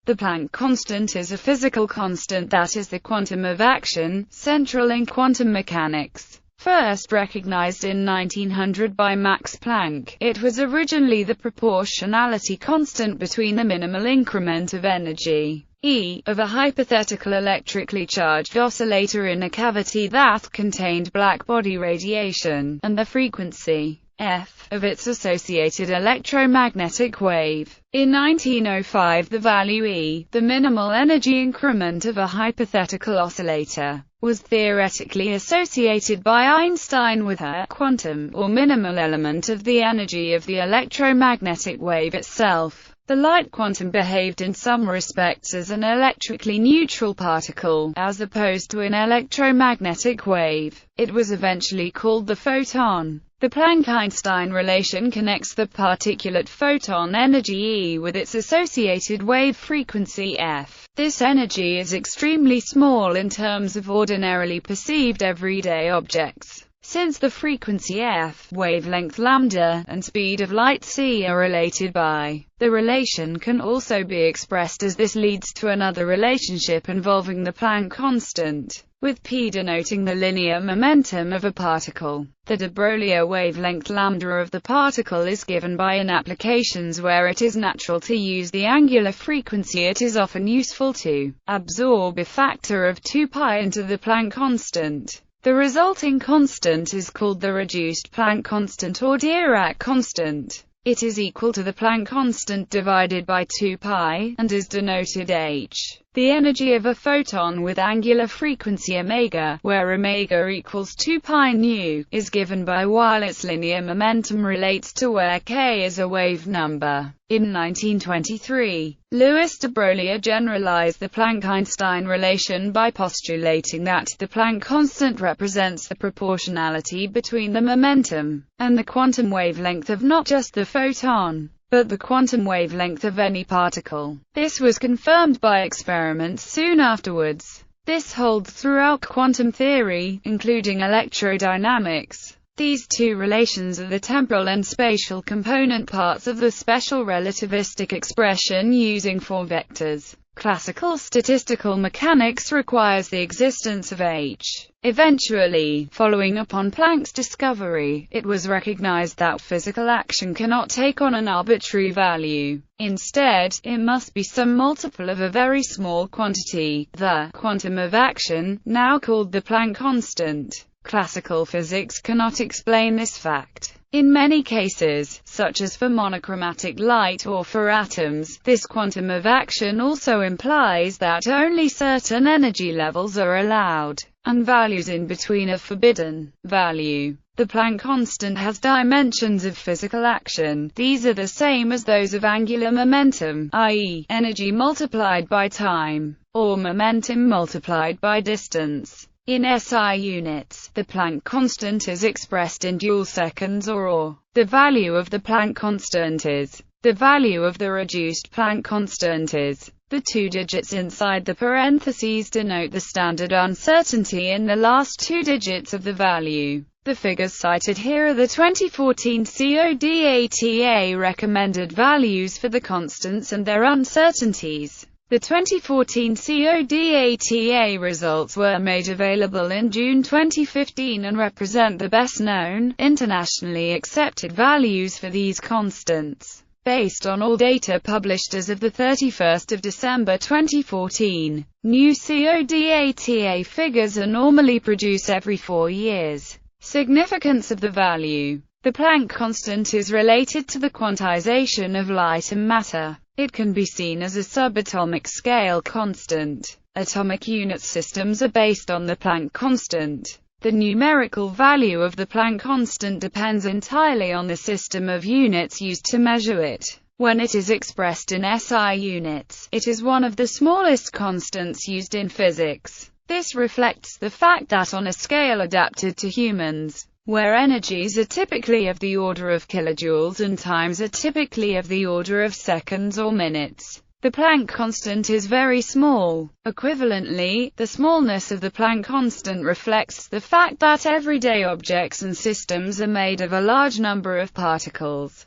The Planck constant is a physical constant that is the quantum of action, central in quantum mechanics. First recognized in 1900 by Max Planck, it was originally the proportionality constant between the minimal increment of energy, E, of a hypothetical electrically charged oscillator in a cavity that contained blackbody radiation, and the frequency, F, of its associated electromagnetic wave. In 1905 the value E, the minimal energy increment of a hypothetical oscillator, was theoretically associated by Einstein with a quantum, or minimal element of the energy of the electromagnetic wave itself. The light quantum behaved in some respects as an electrically neutral particle, as opposed to an electromagnetic wave. It was eventually called the photon. The Planck-Einstein relation connects the particulate photon energy E with its associated wave frequency f. This energy is extremely small in terms of ordinarily perceived everyday objects. Since the frequency f, wavelength lambda, and speed of light c are related by, the relation can also be expressed as this leads to another relationship involving the Planck constant, with p denoting the linear momentum of a particle. The de Broglie wavelength lambda of the particle is given by in applications where it is natural to use the angular frequency. It is often useful to absorb a factor of 2 pi into the Planck constant. The resulting constant is called the reduced Planck constant or Dirac constant. It is equal to the Planck constant divided by 2 pi, and is denoted h. The energy of a photon with angular frequency omega, where omega equals 2 pi nu, is given by while its linear momentum relates to where k is a wave number. In 1923, Louis de Broglie generalized the Planck-Einstein relation by postulating that the Planck constant represents the proportionality between the momentum and the quantum wavelength of not just the photon, but the quantum wavelength of any particle. This was confirmed by experiments soon afterwards. This holds throughout quantum theory, including electrodynamics. These two relations are the temporal and spatial component parts of the special relativistic expression using 4 vectors. Classical statistical mechanics requires the existence of h. Eventually, following upon Planck's discovery, it was recognized that physical action cannot take on an arbitrary value. Instead, it must be some multiple of a very small quantity, the quantum of action, now called the Planck constant. Classical physics cannot explain this fact. In many cases, such as for monochromatic light or for atoms, this quantum of action also implies that only certain energy levels are allowed, and values in between are forbidden. Value. The Planck constant has dimensions of physical action. These are the same as those of angular momentum, i.e., energy multiplied by time, or momentum multiplied by distance. In SI units, the Planck constant is expressed in joule seconds or. The value of the Planck constant is. The value of the reduced Planck constant is. The 2 digits inside the parentheses denote the standard uncertainty in the last 2 digits of the value. The figures cited here are the 2014 CODATA recommended values for the constants and their uncertainties. The 2014 CODATA results were made available in June 2015 and represent the best-known, internationally accepted values for these constants. Based on all data published as of 31 December 2014, new CODATA figures are normally produced every 4 years. Significance of the value. The Planck constant is related to the quantization of light and matter. It can be seen as a subatomic scale constant. Atomic unit systems are based on the Planck constant. The numerical value of the Planck constant depends entirely on the system of units used to measure it. When it is expressed in SI units, it is one of the smallest constants used in physics. This reflects the fact that on a scale adapted to humans, where energies are typically of the order of kilojoules and times are typically of the order of seconds or minutes, the Planck constant is very small. Equivalently, the smallness of the Planck constant reflects the fact that everyday objects and systems are made of a large number of particles.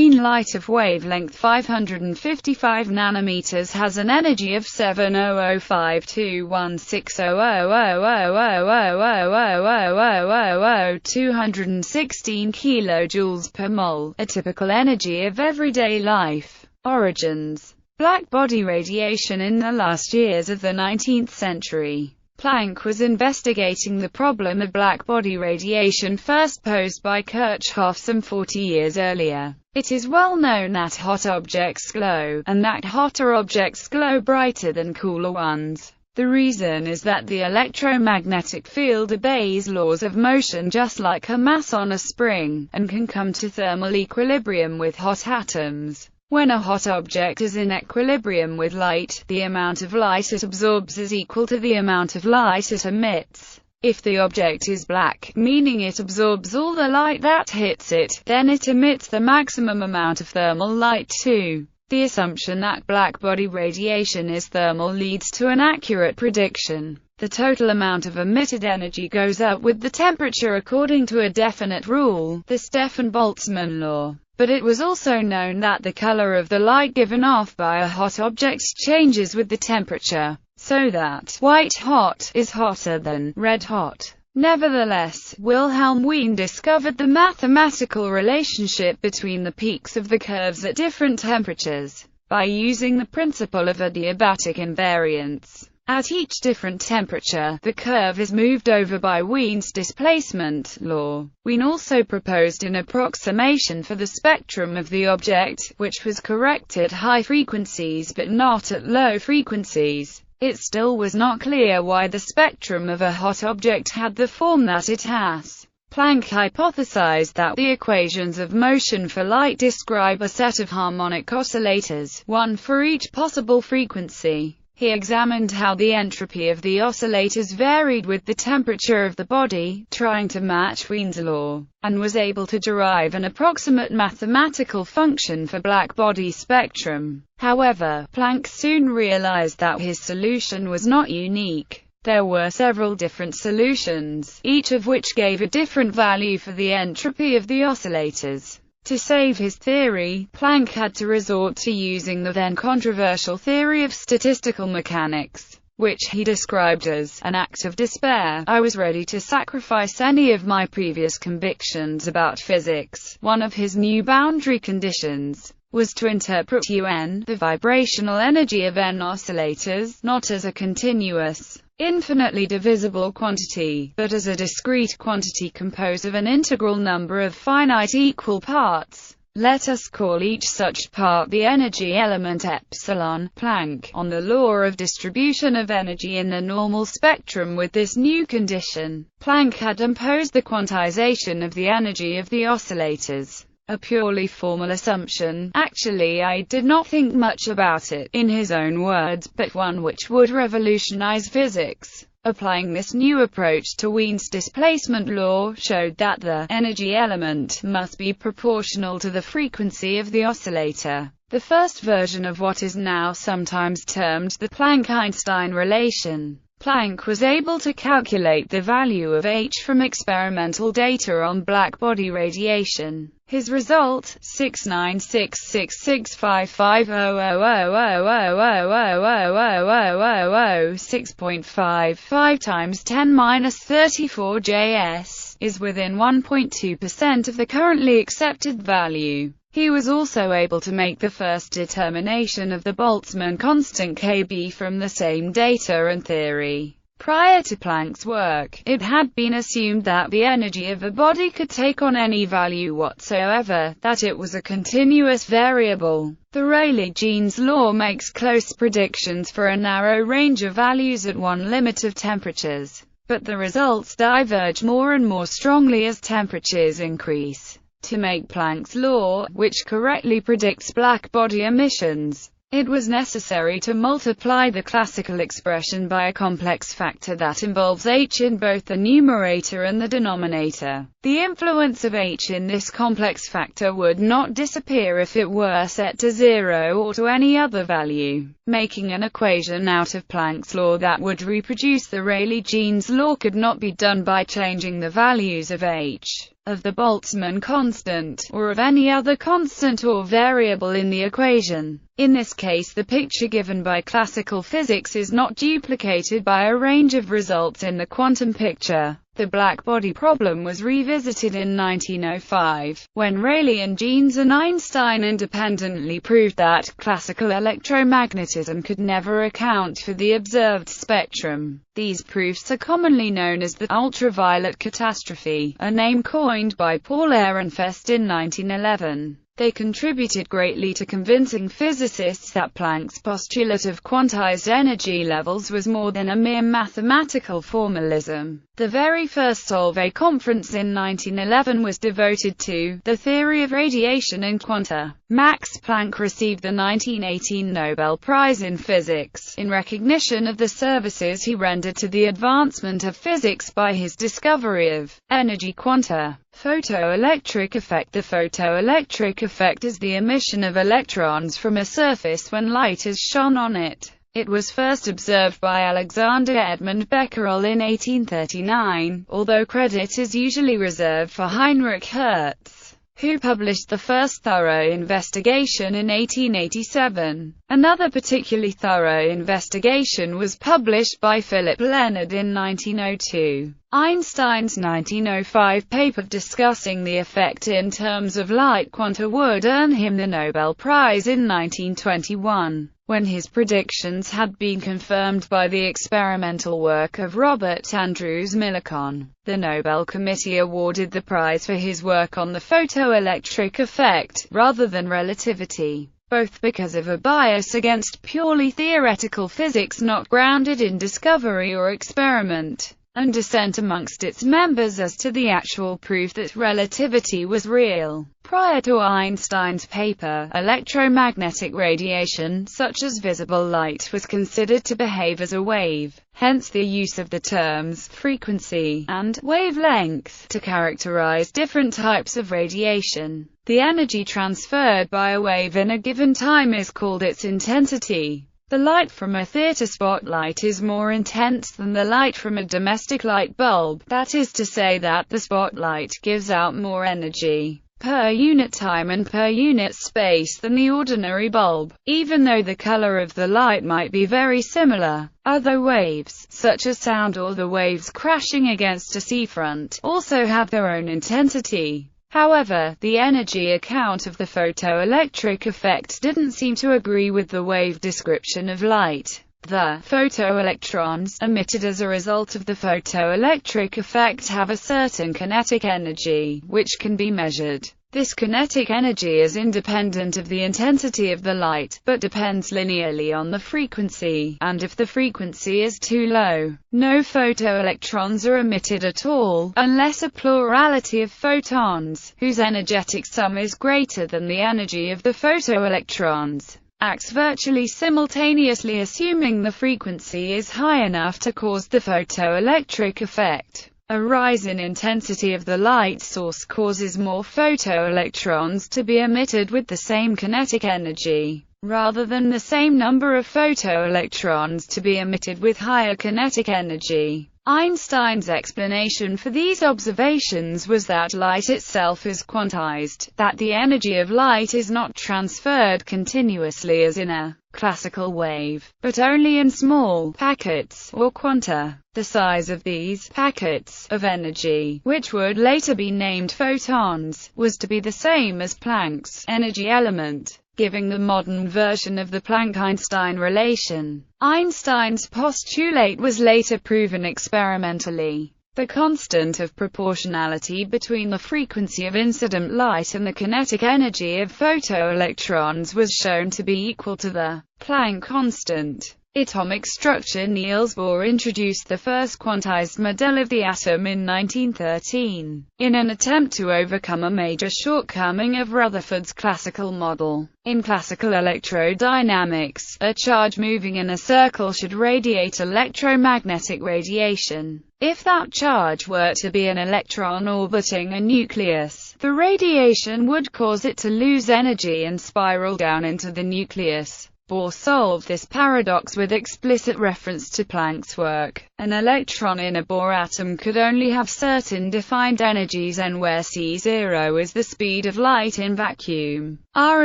green light of wavelength 555 nanometers has an energy of 70052160000000000000000000000000000000000000000000000000000000000000000000000000000000000000000000000000016 kilojoules per mole, a typical energy of everyday life. Origins: Blackbody radiation. In the last years of the 19th century, Planck was investigating the problem of blackbody radiation first posed by Kirchhoff some 40 years earlier. It is well known that hot objects glow, and that hotter objects glow brighter than cooler ones. The reason is that the electromagnetic field obeys laws of motion just like a mass on a spring, and can come to thermal equilibrium with hot atoms. When a hot object is in equilibrium with light, the amount of light it absorbs is equal to the amount of light it emits. If the object is black, meaning it absorbs all the light that hits it, then it emits the maximum amount of thermal light too. The assumption that blackbody radiation is thermal leads to an accurate prediction. The total amount of emitted energy goes up with the temperature according to a definite rule, the Stefan-Boltzmann law. But it was also known that the color of the light given off by a hot object changes with the temperature, so that white hot is hotter than red hot. Nevertheless, Wilhelm Wien discovered the mathematical relationship between the peaks of the curves at different temperatures, by using the principle of adiabatic invariance. At each different temperature, the curve is moved over by Wien's displacement law. Wien also proposed an approximation for the spectrum of the object, which was correct at high frequencies but not at low frequencies. It still was not clear why the spectrum of a hot object had the form that it has. Planck hypothesized that the equations of motion for light describe a set of harmonic oscillators, one for each possible frequency. He examined how the entropy of the oscillators varied with the temperature of the body, trying to match Wien's law, and was able to derive an approximate mathematical function for blackbody spectrum. However, Planck soon realized that his solution was not unique. There were several different solutions, each of which gave a different value for the entropy of the oscillators. To save his theory, Planck had to resort to using the then controversial theory of statistical mechanics, which he described as an act of despair. I was ready to sacrifice any of my previous convictions about physics. One of his new boundary conditions was to interpret UN, the vibrational energy of N oscillators, not as a continuous, infinitely divisible quantity, but as a discrete quantity composed of an integral number of finite equal parts. Let us call each such part the energy element epsilon. Planck, on the law of distribution of energy in the normal spectrum. With this new condition, Planck had imposed the quantization of the energy of the oscillators. A purely formal assumption. Actually, I did not think much about it, in his own words, but one which would revolutionize physics. Applying this new approach to Wien's displacement law showed that the energy element must be proportional to the frequency of the oscillator. The first version of what is now sometimes termed the Planck-Einstein relation. Planck was able to calculate the value of h from experimental data on blackbody radiation. His result, 696665500000000000000000000000000000000000000000000000000000000000000000000000000000000000000 times 10⁻34 Js, is within 1.2% of the currently accepted value. He was also able to make the first determination of the Boltzmann constant Kb from the same data and theory. Prior to Planck's work, it had been assumed that the energy of a body could take on any value whatsoever, that it was a continuous variable. The Rayleigh-Jeans law makes close predictions for a narrow range of values at one limit of temperatures, but the results diverge more and more strongly as temperatures increase. To make Planck's law, which correctly predicts blackbody emissions, it was necessary to multiply the classical expression by a complex factor that involves h in both the numerator and the denominator. The influence of h in this complex factor would not disappear if it were set to 0 or to any other value. Making an equation out of Planck's law that would reproduce the Rayleigh-Jeans law could not be done by changing the values of h, of the Boltzmann constant, or of any other constant or variable in the equation. In this case, the picture given by classical physics is not duplicated by a range of results in the quantum picture. The blackbody problem was revisited in 1905, when Rayleigh and Jeans and Einstein independently proved that classical electromagnetism could never account for the observed spectrum. These proofs are commonly known as the ultraviolet catastrophe, a name coined by Paul Ehrenfest in 1911. They contributed greatly to convincing physicists that Planck's postulate of quantized energy levels was more than a mere mathematical formalism. The very first Solvay conference in 1911 was devoted to the theory of radiation in quanta. Max Planck received the 1918 Nobel Prize in Physics, in recognition of the services he rendered to the advancement of physics by his discovery of energy quanta. Photoelectric effect. The photoelectric effect is the emission of electrons from a surface when light is shone on it. It was first observed by Alexander Edmund Becquerel in 1839, although credit is usually reserved for Heinrich Hertz, who published the first thorough investigation in 1887. Another particularly thorough investigation was published by Philip Leonard in 1902. Einstein's 1905 paper discussing the effect in terms of light quanta would earn him the Nobel Prize in 1921. When his predictions had been confirmed by the experimental work of Robert Andrews Millikan, the Nobel Committee awarded the prize for his work on the photoelectric effect, rather than relativity, both because of a bias against purely theoretical physics not grounded in discovery or experiment, and dissent amongst its members as to the actual proof that relativity was real. Prior to Einstein's paper, electromagnetic radiation, such as visible light, was considered to behave as a wave, hence the use of the terms frequency and wavelength to characterize different types of radiation. The energy transferred by a wave in a given time is called its intensity. The light from a theater spotlight is more intense than the light from a domestic light bulb, that is to say that the spotlight gives out more energy per unit time and per unit space than the ordinary bulb, even though the color of the light might be very similar. Other waves, such as sound or the waves crashing against a seafront, also have their own intensity. However, the energy account of the photoelectric effect didn't seem to agree with the wave description of light. The photoelectrons emitted as a result of the photoelectric effect have a certain kinetic energy, which can be measured. This kinetic energy is independent of the intensity of the light, but depends linearly on the frequency, and if the frequency is too low, no photoelectrons are emitted at all, unless a plurality of photons, whose energetic sum is greater than the energy of the photoelectrons, acts virtually simultaneously, assuming the frequency is high enough to cause the photoelectric effect. A rise in intensity of the light source causes more photoelectrons to be emitted with the same kinetic energy, rather than the same number of photoelectrons to be emitted with higher kinetic energy. Einstein's explanation for these observations was that light itself is quantized, that the energy of light is not transferred continuously as in a classical wave, but only in small packets, or quanta. The size of these packets of energy, which would later be named photons, was to be the same as Planck's energy element, giving the modern version of the Planck-Einstein relation. Einstein's postulate was later proven experimentally. The constant of proportionality between the frequency of incident light and the kinetic energy of photoelectrons was shown to be equal to the Planck constant. Atomic structure. Niels Bohr introduced the first quantized model of the atom in 1913, in an attempt to overcome a major shortcoming of Rutherford's classical model. In classical electrodynamics, a charge moving in a circle should radiate electromagnetic radiation. If that charge were to be an electron orbiting a nucleus, the radiation would cause it to lose energy and spiral down into the nucleus. Bohr solved this paradox with explicit reference to Planck's work. An electron in a Bohr atom could only have certain defined energies n, where c0 is the speed of light in vacuum, r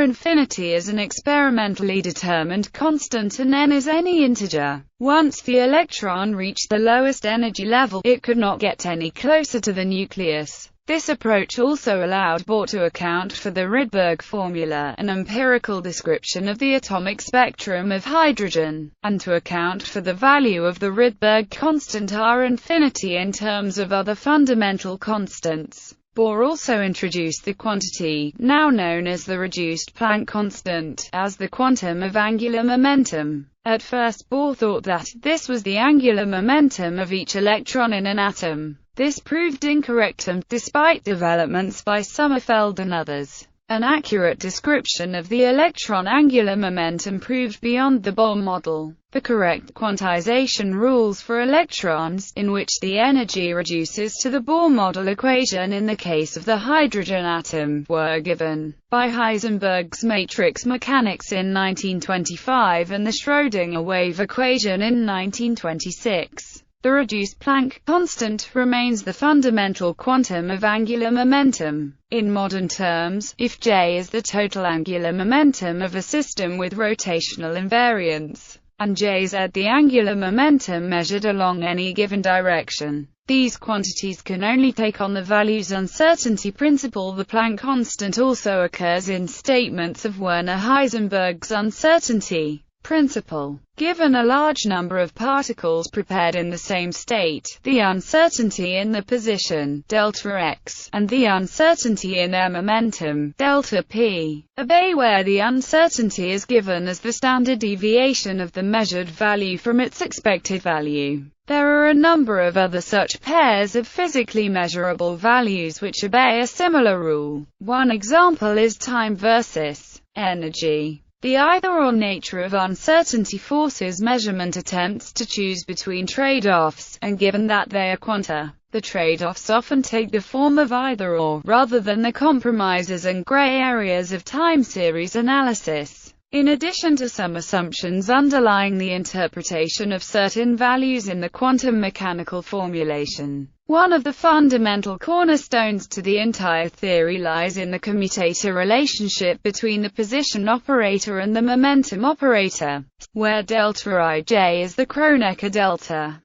infinity is an experimentally determined constant, and n is any integer. Once the electron reached the lowest energy level, it could not get any closer to the nucleus. This approach also allowed Bohr to account for the Rydberg formula, an empirical description of the atomic spectrum of hydrogen, and to account for the value of the Rydberg constant R infinity in terms of other fundamental constants. Bohr also introduced the quantity, now known as the reduced Planck constant, as the quantum of angular momentum. At first Bohr thought that this was the angular momentum of each electron in an atom. This proved incorrect and, despite developments by Sommerfeld and others, an accurate description of the electron angular momentum proved beyond the Bohr model. The correct quantization rules for electrons, in which the energy reduces to the Bohr model equation in the case of the hydrogen atom, were given by Heisenberg's matrix mechanics in 1925 and the Schrödinger wave equation in 1926. The reduced Planck constant remains the fundamental quantum of angular momentum. In modern terms, if J is the total angular momentum of a system with rotational invariance, and Jz the angular momentum measured along any given direction, these quantities can only take on the values uncertainty principle. The Planck constant also occurs in statements of Werner Heisenberg's uncertainty principle. Given a large number of particles prepared in the same state, the uncertainty in the position, delta x, and the uncertainty in their momentum, delta p, obey where the uncertainty is given as the standard deviation of the measured value from its expected value. There are a number of other such pairs of physically measurable values which obey a similar rule. One example is time versus energy. The either-or nature of uncertainty forces measurement attempts to choose between trade-offs, and given that they are quanta, the trade-offs often take the form of either-or, rather than the compromises and gray areas of time series analysis. In addition to some assumptions underlying the interpretation of certain values in the quantum mechanical formulation, one of the fundamental cornerstones to the entire theory lies in the commutator relationship between the position operator and the momentum operator, where delta ij is the Kronecker delta.